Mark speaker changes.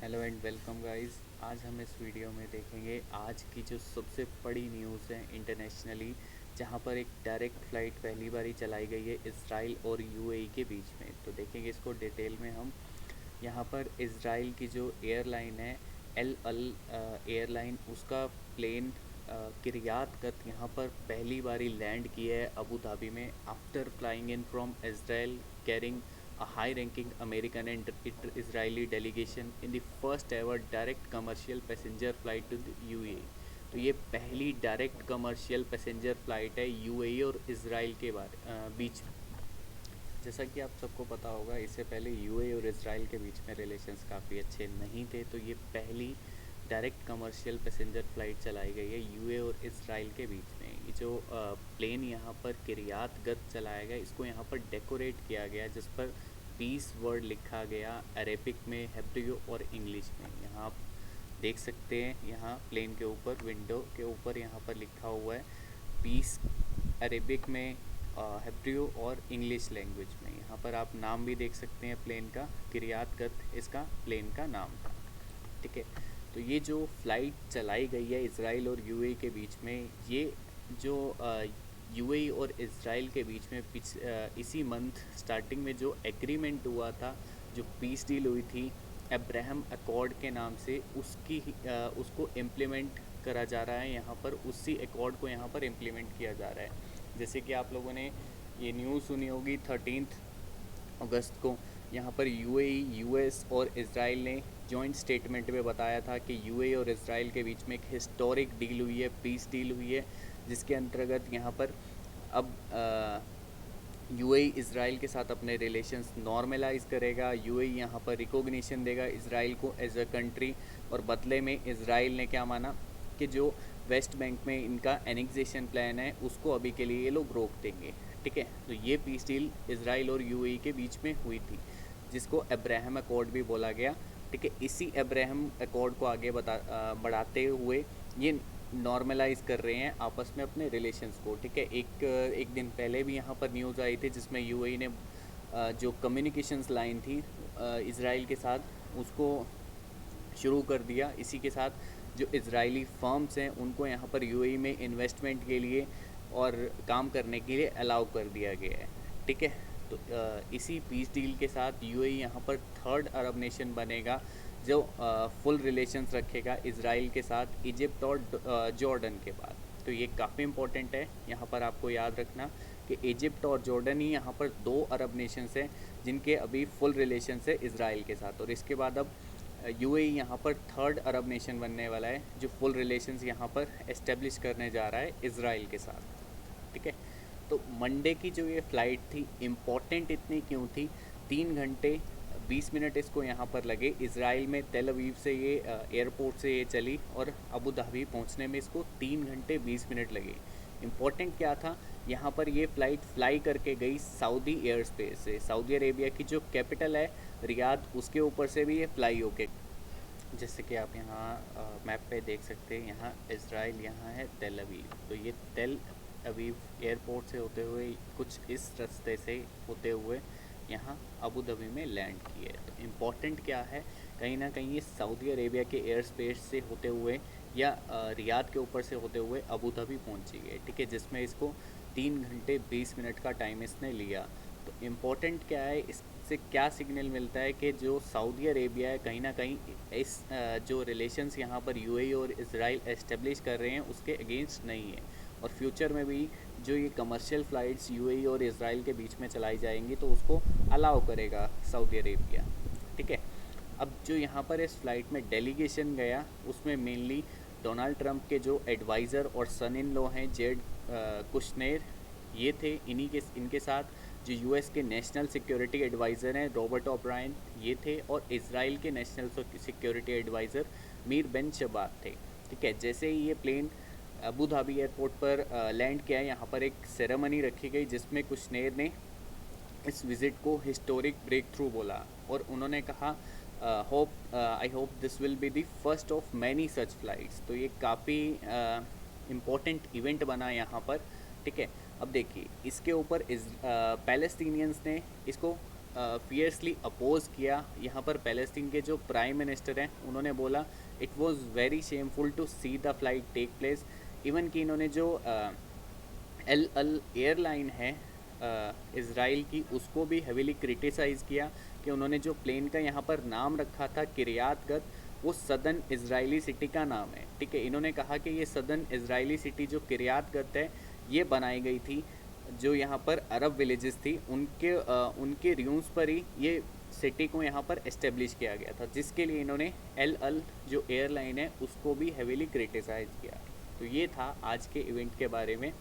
Speaker 1: Hello and welcome guys. आज हम इस वीडियो में देखेंगे आज की जो सबसे बड़ी न्यूज़ है इंटरनेशनली, जहां पर एक डायरेक्ट फ़्लाइट पहली बार ही चलाई गई है इसराइल और यूएई के बीच में। तो देखेंगे इसको डिटेल में हम। यहाँ पर इसराइल की जो एयरलाइन है एल अल एयरलाइन, उसका प्लेन किरियात गत यहाँ पर पहली बारी लैंड किया है अबू धाबी में after flying in from Israel carrying a high-ranking American and Israeli delegation in the first ever direct commercial passenger flight to the UAE। तो ये पहली डायरेक्ट कमर्शियल पैसेंजर फ़्लाइट है यूएई और Israel के बीच में। जैसा कि आप सबको पता होगा, इससे पहले यूएई और इसराइल के बीच में रिलेशंस काफ़ी अच्छे नहीं थे। तो ये पहली डायरेक्ट कमर्शियल पैसेंजर फ़्लाइट चलाई गई है यूएई और इसराइल के बीच में। ये जो प्लेन यहाँ पर किरियात गत चलाया गया, इसको यहाँ पर डेकोरेट किया गया जिस पर पीस वर्ड लिखा गया अरेबिक में, हेब्रियो और इंग्लिश में। यहाँ आप देख सकते हैं, यहाँ प्लेन के ऊपर, विंडो के ऊपर यहाँ पर लिखा हुआ है पीस अरेबिक में, हेब्रियो और इंग्लिश लैंग्वेज में। यहाँ पर आप नाम भी देख सकते हैं प्लेन का, किरियात गत इसका प्लेन का नाम था। ठीक है, तो ये जो फ़्लाइट चलाई गई है इसराइल और यूएई के बीच में, ये जो यूएई और इसराइल के बीच में इसी मंथ स्टार्टिंग में जो एग्रीमेंट हुआ था, जो पीस डील हुई थी अब्राहम अकॉर्ड के नाम से, उसको इम्प्लीमेंट करा जा रहा है यहाँ पर। उसी अकॉर्ड को यहाँ पर इम्प्लीमेंट किया जा रहा है। जैसे कि आप लोगों ने ये न्यूज़ सुनी होगी 13 अगस्त को यहाँ पर यूएई, यूएस और इसराइल ने जॉइंट स्टेटमेंट में बताया था कि यूएई और इसराइल के बीच में एक हिस्टोरिक डील हुई है, पीस डील हुई है, जिसके अंतर्गत यहाँ पर अब यूएई इसराइल के साथ अपने रिलेशंस नॉर्मलाइज करेगा। यूएई यहाँ पर रिकॉग्निशन देगा इसराइल को एज अ कंट्री, और बदले में इसराइल ने क्या माना कि जो वेस्ट बैंक में इनका एनेक्सेशन प्लान है उसको अभी के लिए ये लोग रोक देंगे। ठीक है, तो ये पीस डील इसराइल और यूएई के बीच में हुई थी, जिसको अब्राहम अकॉर्ड भी बोला गया। ठीक है, इसी अब्राहम अकॉर्ड को आगे बढ़ाते हुए ये नॉर्मलाइज कर रहे हैं आपस में अपने रिलेशंस को। ठीक है, एक दिन पहले भी यहाँ पर न्यूज़ आई थी जिसमें यूएई ने जो कम्युनिकेशंस लाइन थी इसराइल के साथ, उसको शुरू कर दिया। इसी के साथ जो इजरायली फर्म्स हैं उनको यहाँ पर यूएई में इन्वेस्टमेंट के लिए और काम करने के लिए अलाउ कर दिया गया है। ठीक है, तो इसी पीस डील के साथ यूएई यहाँ पर थर्ड अरब नेशन बनेगा जो फुल रिलेशंस रखेगा इसराइल के साथ, इजिप्ट और जॉर्डन के बाद। तो ये काफ़ी इम्पोर्टेंट है, यहाँ पर आपको याद रखना कि इजिप्ट और जॉर्डन ही यहाँ पर दो अरब नेशंस हैं जिनके अभी फुल रिलेशंस है इसराइल के साथ। और इसके बाद अब यूएई यहाँ पर थर्ड अरब नेशन बनने वाला है जो फुल रिलेशंस यहाँ पर एस्टेब्लिश करने जा रहा है इसराइल के साथ। ठीक है, तो मंडे की जो ये फ़्लाइट थी, इम्पॉर्टेंट इतनी क्यों थी? 3 घंटे 20 मिनट इसको यहाँ पर लगे इसराइल में, तेल अवीव से ये एयरपोर्ट से ये चली, और अबू धाबी पहुँचने में इसको 3 घंटे 20 मिनट लगे। इम्पॉर्टेंट क्या था, यहाँ पर ये फ़्लाइट फ्लाई करके गई सऊदी एयर स्पेस से। सऊदी अरेबिया की जो कैपिटल है रियाद, उसके ऊपर से भी ये फ्लाई होके, जैसे कि आप यहाँ मैप पे देख सकते हैं, यहाँ इसराइल, यहाँ है तेल अवीव। तो ये तेल अवीव एयरपोर्ट से होते हुए कुछ इस रास्ते से होते हुए यहाँ अबू धाबी में लैंड किए। तो इम्पॉर्टेंट क्या है, कहीं ना कहीं ये सऊदी अरेबिया के एयर स्पेस से होते हुए या रियाद के ऊपर से होते हुए अबू धाबी पहुँची गई। ठीक है, जिसमें इसको 3 घंटे 20 मिनट का टाइम इसने लिया। तो इम्पोर्टेंट क्या है, इससे क्या सिग्नल मिलता है कि जो सऊदी अरेबिया है कहीं ना कहीं इस जो रिलेशंस यहाँ पर यूएई और इसराइल एस्टेब्लिश कर रहे हैं उसके अगेंस्ट नहीं है, और फ्यूचर में भी जो ये कमर्शियल फ़्लाइट्स यूएई और इसराइल के बीच में चलाई जाएंगी तो उसको अलाउ करेगा सऊदी अरेबिया। ठीक है, अब जो यहाँ पर इस फ़्लाइट में डेलीगेशन गया उसमें मेनली डोनाल्ड ट्रंप के जो एडवाइज़र और सन इन लॉ हैं जेड कुशनेर, ये थे। इनके साथ जो यूएस के नेशनल सिक्योरिटी एडवाइज़र हैं रॉबर्ट ओब्रायन, ये थे, और इसराइल के national security adviser Meir Ben Shabbat थे। ठीक है, जैसे ही ये प्लेन अबू धाबी एयरपोर्ट पर लैंड किया, यहाँ पर एक सेरेमनी रखी गई जिसमें कुशनेर ने इस विज़िट को हिस्टोरिक ब्रेक थ्रू बोला, और उन्होंने कहा I hope this will be the first of many such flights. तो ये काफ़ी इम्पोर्टेंट इवेंट बना यहाँ पर। ठीक है, अब देखिए इसके ऊपर पैलेस्टीनियंस ने इसको फियर्सली अपोज किया। यहाँ पर पैलेस्टीन के जो प्राइम मिनिस्टर हैं उन्होंने बोला it was very shameful to see the flight take place. Even कि इन्होंने जो एल अल एयरलाइन है इसराइल की, उसको भी हेविली क्रिटिसाइज़ किया कि उन्होंने जो प्लेन का यहाँ पर नाम रखा था किरियात गत, वो सदर्न इजरायली सिटी का नाम है। ठीक है, इन्होंने कहा कि ये सदर्न इजरायली सिटी जो किरियात गत है ये बनाई गई थी जो यहाँ पर अरब विलेजेस थी उनके रूम्स पर ही ये सिटी को यहाँ पर इस्टेब्लिश किया गया था, जिसके लिए इन्होंने एल अल जो एयरलाइन है उसको भी हेविली क्रिटिसाइज़ किया। तो ये था आज के इवेंट के बारे में।